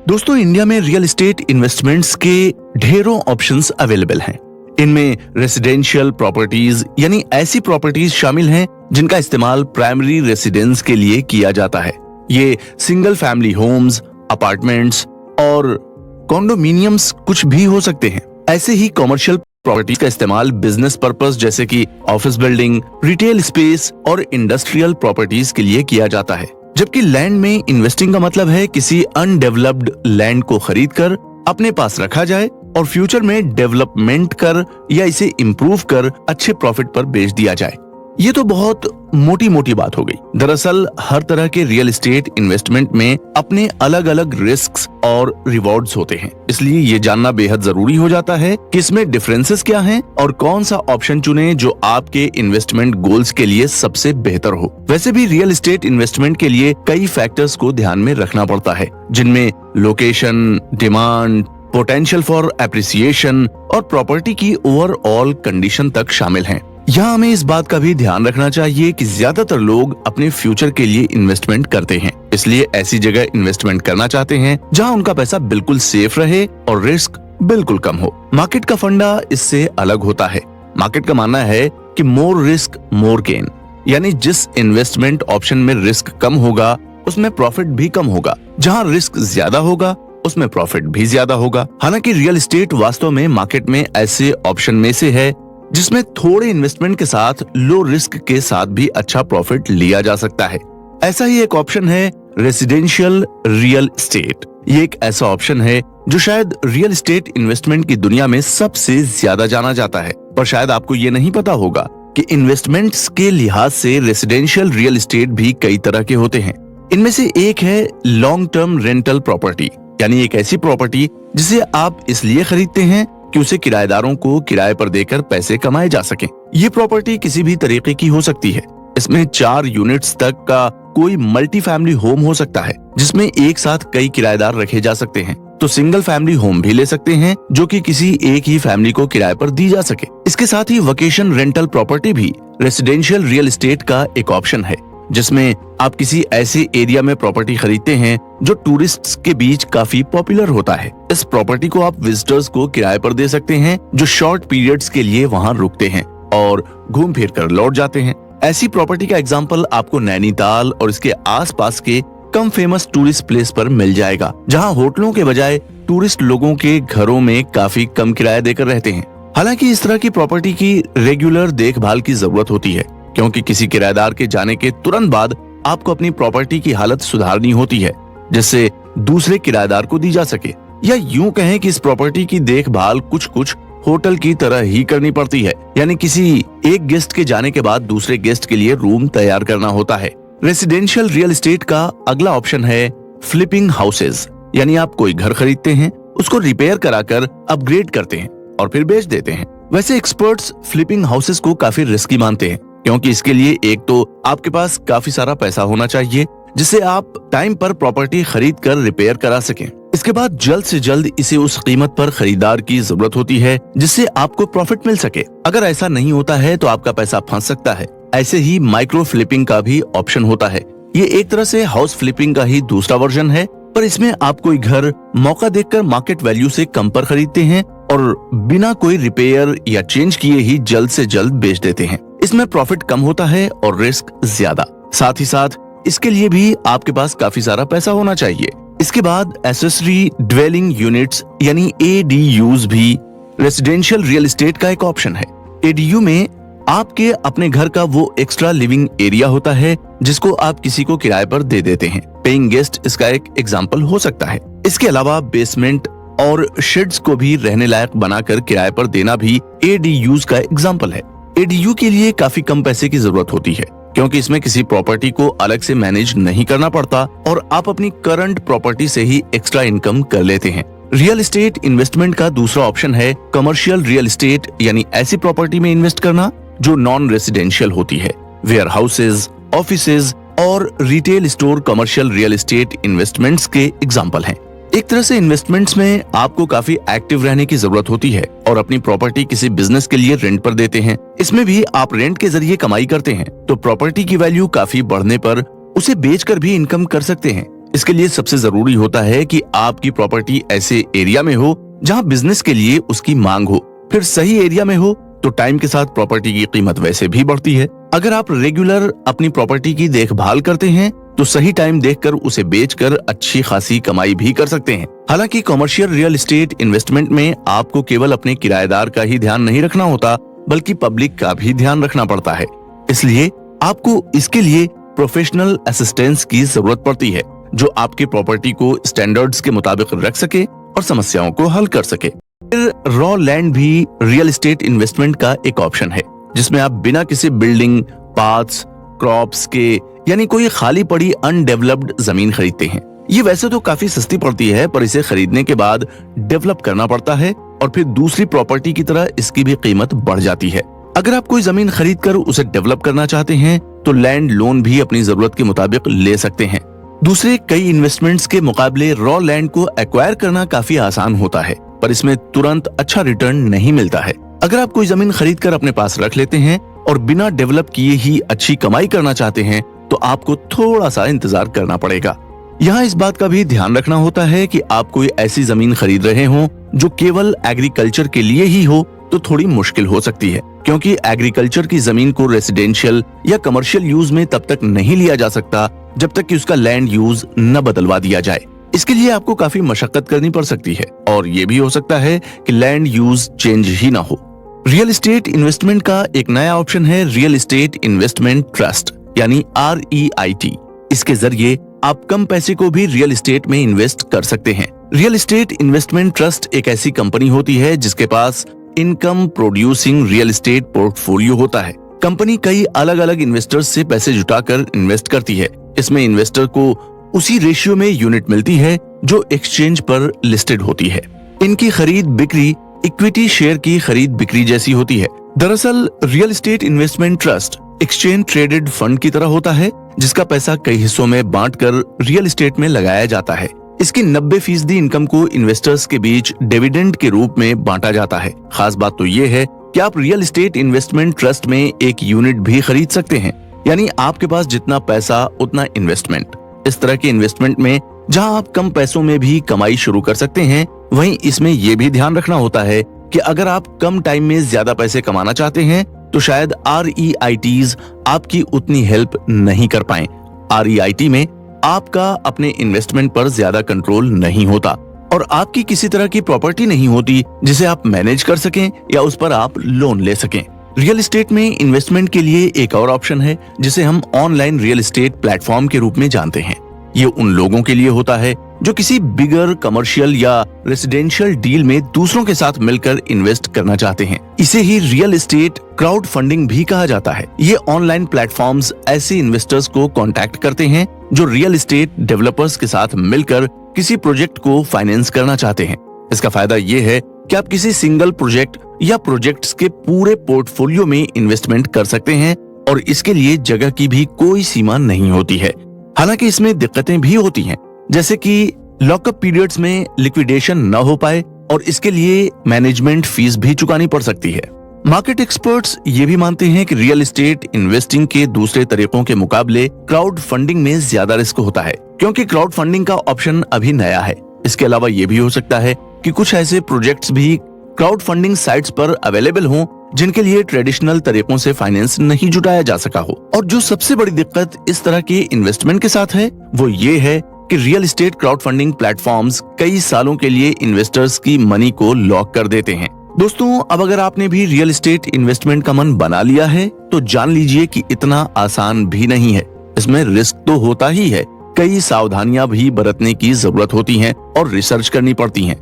दोस्तों, इंडिया में real estate investments के ढेरों ऑप्शंस अवेलेबल हैं। इनमें रेसिडेंशियल प्रॉपर्टीज यानी ऐसी प्रॉपर्टीज शामिल हैं जिनका इस्तेमाल प्राइमरी रेसिडेंस के लिए किया जाता है। ये सिंगल फैमिली होम्स, अपार्टमेंट्स और कॉन्डोमिनियम्स कुछ भी हो सकते हैं। ऐसे ही कॉमर्शियल प्रॉपर्टी का इस्तेमाल बिजनेस पर्पस जैसे कि ऑफिस बिल्डिंग, रिटेल स्पेस और इंडस्ट्रियल प्रॉपर्टीज के लिए किया जाता है। जबकि लैंड में इन्वेस्टिंग का मतलब है किसी अनडेवलप्ड लैंड को खरीदकर अपने पास रखा जाए और फ्यूचर में डेवलपमेंट कर या इसे इम्प्रूव कर अच्छे प्रॉफिट पर बेच दिया जाए। ये तो बहुत मोटी मोटी बात हो गई। दरअसल हर तरह के रियल एस्टेट इन्वेस्टमेंट में अपने अलग अलग रिस्क्स और रिवॉर्ड्स होते हैं, इसलिए ये जानना बेहद जरूरी हो जाता है कि इसमें डिफरेंसेस क्या हैं और कौन सा ऑप्शन चुने जो आपके इन्वेस्टमेंट गोल्स के लिए सबसे बेहतर हो। वैसे भी रियल एस्टेट इन्वेस्टमेंट के लिए कई फैक्टर्स को ध्यान में रखना पड़ता है, जिनमें location, demand, potential for appreciation और प्रॉपर्टी की ओवरऑल कंडीशन तक शामिल हैं। यहाँ हमें इस बात का भी ध्यान रखना चाहिए कि ज्यादातर लोग अपने फ्यूचर के लिए इन्वेस्टमेंट करते हैं, इसलिए ऐसी जगह इन्वेस्टमेंट करना चाहते हैं जहाँ उनका पैसा बिल्कुल सेफ रहे और रिस्क बिल्कुल कम हो। मार्केट का फंडा इससे अलग होता है। मार्केट का मानना है कि मोर रिस्क मोर गेन, यानी जिस इन्वेस्टमेंट ऑप्शन में रिस्क कम होगा उसमें प्रॉफिट भी कम होगा, जहाँ रिस्क ज्यादा होगा उसमें प्रॉफिट भी ज्यादा होगा। हालांकि रियल एस्टेट वास्तव में मार्केट में ऐसे ऑप्शन में से है जिसमें थोड़े इन्वेस्टमेंट के साथ लो रिस्क के साथ भी अच्छा प्रॉफिट लिया जा सकता है। ऐसा ही एक ऑप्शन है रेसिडेंशियल रियल एस्टेट। ये एक ऐसा ऑप्शन है जो शायद रियल एस्टेट इन्वेस्टमेंट की दुनिया में सबसे ज्यादा जाना जाता है, पर शायद आपको ये नहीं पता होगा कि इन्वेस्टमेंट्स के लिहाज से रेसिडेंशियल रियल एस्टेट भी कई तरह के होते हैं। इनमें से एक है लॉन्ग टर्म रेंटल प्रॉपर्टी, यानी एक ऐसी प्रॉपर्टी जिसे आप इसलिए खरीदते हैं कि उसे किराएदारों को किराए पर देकर पैसे कमाए जा सकें। ये प्रॉपर्टी किसी भी तरीके की हो सकती है। इसमें 4 यूनिट्स तक का कोई मल्टी फैमिली होम हो सकता है जिसमें एक साथ कई किराएदार रखे जा सकते हैं। तो सिंगल फैमिली होम भी ले सकते हैं जो कि किसी एक ही फैमिली को किराए पर दी जा सके। इसके साथ ही वेकेशन रेंटल प्रॉपर्टी भी रेसिडेंशियल रियल एस्टेट का एक ऑप्शन है, जिसमें आप किसी ऐसे एरिया में प्रॉपर्टी खरीदते हैं जो टूरिस्ट्स के बीच काफी पॉपुलर होता है। इस प्रॉपर्टी को आप विजिटर्स को किराए पर दे सकते हैं जो शॉर्ट पीरियड्स के लिए वहां रुकते हैं और घूम फिर कर लौट जाते हैं। ऐसी प्रॉपर्टी का एग्जांपल आपको नैनीताल और इसके आसपास के कम फेमस टूरिस्ट प्लेस पर मिल जाएगा, जहां होटलों के बजाय टूरिस्ट लोगों के घरों में काफी कम किराया देकर रहते हैं। हालांकि इस तरह की प्रॉपर्टी की रेगुलर देखभाल की जरूरत होती है, क्योंकि किसी किराएदार के जाने के तुरंत बाद आपको अपनी प्रॉपर्टी की हालत सुधारनी होती है जिससे दूसरे किराएदार को दी जा सके। या यूं कहें कि इस प्रॉपर्टी की देखभाल कुछ होटल की तरह ही करनी पड़ती है, यानी किसी एक गेस्ट के जाने के बाद दूसरे गेस्ट के लिए रूम तैयार करना होता है। रेसिडेंशियल रियल एस्टेट का अगला ऑप्शन है फ्लिपिंग हाउसेज, यानी आप कोई घर खरीदते हैं, उसको रिपेयर कराकर अपग्रेड करते हैं और फिर बेच देते हैं। वैसे एक्सपर्ट्स फ्लिपिंग हाउसेज को काफी रिस्की मानते हैं, क्योंकि इसके लिए एक तो आपके पास काफी सारा पैसा होना चाहिए जिससे आप टाइम पर प्रॉपर्टी खरीद कर रिपेयर करा सकें। इसके बाद जल्द से जल्द इसे उस कीमत पर खरीदार की जरूरत होती है जिससे आपको प्रॉफिट मिल सके। अगर ऐसा नहीं होता है तो आपका पैसा फंस सकता है। ऐसे ही माइक्रो फ्लिपिंग का भी ऑप्शन होता है। ये एक तरह से हाउस फ्लिपिंग का ही दूसरा वर्जन है, पर इसमें आप कोई घर मौका देखकर मार्केट वैल्यू से कम पर खरीदते हैं और बिना कोई रिपेयर या चेंज किए ही जल्द से जल्द बेच देते हैं। इसमें प्रॉफिट कम होता है और रिस्क ज्यादा। साथ ही साथ इसके लिए भी आपके पास काफी सारा पैसा होना चाहिए। इसके बाद एक्सेसरी ड्वेलिंग यूनिट्स यानी ADUs भी रेसिडेंशियल रियल एस्टेट का एक ऑप्शन है। ADU में आपके अपने घर का वो एक्स्ट्रा लिविंग एरिया होता है जिसको आप किसी को किराए पर दे देते हैं। पेइंग गेस्ट इसका एक एग्जाम्पल हो सकता है। इसके अलावा बेसमेंट और शेड्स को भी रहने लायक बनाकर किराए पर देना भी ADUs का एग्जाम्पल है। ADU के लिए काफी कम पैसे की जरूरत होती है, क्योंकि इसमें किसी प्रॉपर्टी को अलग से मैनेज नहीं करना पड़ता और आप अपनी करंट प्रॉपर्टी से ही एक्स्ट्रा इनकम कर लेते हैं। रियल एस्टेट इन्वेस्टमेंट का दूसरा ऑप्शन है कमर्शियल रियल एस्टेट, यानी ऐसी प्रॉपर्टी में इन्वेस्ट करना जो नॉन रेसिडेंशियल होती है। वेयर हाउसेज, ऑफिसेज और retail store commercial real estate investments के एग्जाम्पल हैं। एक तरह से इन्वेस्टमेंट्स में आपको काफी एक्टिव रहने की जरूरत होती है और अपनी प्रॉपर्टी किसी बिजनेस के लिए रेंट पर देते हैं। इसमें भी आप रेंट के जरिए कमाई करते हैं, तो प्रॉपर्टी की वैल्यू काफी बढ़ने पर उसे बेचकर भी इनकम कर सकते हैं। इसके लिए सबसे जरूरी होता है कि आपकी प्रॉपर्टी ऐसे एरिया में हो जहां बिजनेस के लिए उसकी मांग हो। फिर सही एरिया में हो तो टाइम के साथ प्रॉपर्टी की कीमत वैसे भी बढ़ती है। अगर आप रेगुलर अपनी प्रॉपर्टी की देखभाल करते हैं तो सही टाइम देखकर उसे बेचकर अच्छी खासी कमाई भी कर सकते हैं। हालांकि कमर्शियल रियल एस्टेट इन्वेस्टमेंट में आपको केवल अपने किराएदार का ही ध्यान नहीं रखना होता, बल्कि पब्लिक का भी ध्यान रखना पड़ता है। इसलिए आपको इसके लिए प्रोफेशनल असिस्टेंस की जरूरत पड़ती है, जो आपके प्रॉपर्टी को स्टैंडर्ड्स के मुताबिक रख सके और समस्याओं को हल कर सके। फिर रॉ लैंड भी रियल एस्टेट इन्वेस्टमेंट का एक ऑप्शन है, जिसमें आप बिना किसी बिल्डिंग, पाथ्स, क्रॉप्स के यानी कोई खाली पड़ी अनडेवलप्ड जमीन खरीदते हैं। ये वैसे तो काफी सस्ती पड़ती है, पर इसे खरीदने के बाद डेवलप करना पड़ता है और फिर दूसरी प्रॉपर्टी की तरह इसकी भी कीमत बढ़ जाती है। अगर आप कोई जमीन खरीद कर उसे डेवलप करना चाहते हैं तो लैंड लोन भी अपनी जरूरत के मुताबिक ले सकते हैं। दूसरे कई इन्वेस्टमेंट्स के मुकाबले रॉ लैंड को एक्वायर करना काफी आसान होता है, पर इसमें तुरंत अच्छा रिटर्न नहीं मिलता है। अगर आप कोई जमीन खरीद कर अपने पास रख लेते हैं और बिना डेवलप किए ही अच्छी कमाई करना चाहते हैं तो आपको थोड़ा सा इंतजार करना पड़ेगा। यहाँ इस बात का भी ध्यान रखना होता है कि आप कोई ऐसी जमीन खरीद रहे हो जो केवल एग्रीकल्चर के लिए ही हो तो थोड़ी मुश्किल हो सकती है, क्योंकि एग्रीकल्चर की जमीन को रेसिडेंशियल या कमर्शियल यूज में तब तक नहीं लिया जा सकता जब तक कि उसका लैंड यूज न बदलवा दिया जाए। इसके लिए आपको काफी मशक्कत करनी पड़ सकती है और ये भी हो सकता है कि लैंड यूज चेंज ही ना हो। रियल एस्टेट इन्वेस्टमेंट का एक नया ऑप्शन है रियल एस्टेट इन्वेस्टमेंट ट्रस्ट यानी REIT। इसके जरिए आप कम पैसे को भी रियल एस्टेट में इन्वेस्ट कर सकते हैं। रियल एस्टेट इन्वेस्टमेंट ट्रस्ट एक ऐसी कंपनी होती है जिसके पास income producing real estate portfolio होता है। कंपनी कई अलग अलग इन्वेस्टर्स से पैसे जुटाकर इन्वेस्ट करती है। इसमें इन्वेस्टर को उसी रेशियो में यूनिट मिलती है जो एक्सचेंज पर लिस्टेड होती है। इनकी खरीद बिक्री इक्विटी शेयर की खरीद बिक्री जैसी होती है। दरअसल real estate investment trust exchange traded fund की तरह होता है, जिसका पैसा कई हिस्सों में बांटकर रियल एस्टेट में लगाया जाता है। इसकी 90% इनकम को इन्वेस्टर्स के बीच डिविडेंड के रूप में बांटा जाता है। खास बात तो ये है कि आप रियल एस्टेट इन्वेस्टमेंट ट्रस्ट में एक यूनिट भी खरीद सकते हैं, यानी आपके पास जितना पैसा उतना इन्वेस्टमेंट। इस तरह के इन्वेस्टमेंट में जहां आप कम पैसों में भी कमाई शुरू कर सकते हैं, वहीं इसमें यह भी ध्यान रखना होता है कि अगर आप कम टाइम में ज्यादा पैसे कमाना चाहते हैं तो शायद REITs आपकी उतनी हेल्प नहीं कर पाएं। REIT में आपका अपने इन्वेस्टमेंट पर ज्यादा कंट्रोल नहीं होता और आपकी किसी तरह की प्रॉपर्टी नहीं होती जिसे आप मैनेज कर सकें या उस पर आप लोन ले सकें। रियल एस्टेट में इन्वेस्टमेंट के लिए एक और ऑप्शन है जिसे हम ऑनलाइन रियल एस्टेट प्लेटफॉर्म के रूप में जानते हैं। ये उन लोगों के लिए होता है जो किसी बिगर कमर्शियल या रेसिडेंशियल डील में दूसरों के साथ मिलकर इन्वेस्ट करना चाहते हैं। इसे ही रियल एस्टेट क्राउड फंडिंग भी कहा जाता है। ये ऑनलाइन प्लेटफॉर्म्स ऐसे इन्वेस्टर्स को कांटेक्ट करते हैं जो रियल एस्टेट डेवलपर्स के साथ मिलकर किसी प्रोजेक्ट को फाइनेंस करना चाहते हैं। इसका फायदा ये है कि आप किसी सिंगल प्रोजेक्ट या प्रोजेक्ट्स के पूरे पोर्टफोलियो में इन्वेस्टमेंट कर सकते हैं और इसके लिए जगह की भी कोई सीमा नहीं होती है। हालांकि इसमें दिक्कतें भी होती हैं, जैसे कि लॉकअप पीरियड्स में लिक्विडेशन न हो पाए और इसके लिए मैनेजमेंट फीस भी चुकानी पड़ सकती है। मार्केट एक्सपर्ट्स ये भी मानते हैं कि रियल एस्टेट इन्वेस्टिंग के दूसरे तरीकों के मुकाबले क्राउड फंडिंग में ज्यादा रिस्क होता है, क्योंकि क्राउड फंडिंग का ऑप्शन अभी नया है। इसके अलावा ये भी हो सकता है कि कुछ ऐसे प्रोजेक्ट्स भी क्राउड फंडिंग साइट्स पर अवेलेबल हों जिनके लिए ट्रेडिशनल तरीकों से फाइनेंस नहीं जुटाया जा सका हो। और जो सबसे बड़ी दिक्कत इस तरह के इन्वेस्टमेंट के साथ है वो ये है कि real estate crowd funding platforms कई सालों के लिए इन्वेस्टर्स की मनी को लॉक कर देते हैं। दोस्तों, अब अगर आपने भी रियल एस्टेट इन्वेस्टमेंट का मन बना लिया है तो जान लीजिए कि इतना आसान भी नहीं है। इसमें रिस्क तो होता ही है, कई सावधानियां भी बरतने की जरूरत होती हैं और रिसर्च करनी पड़ती हैं।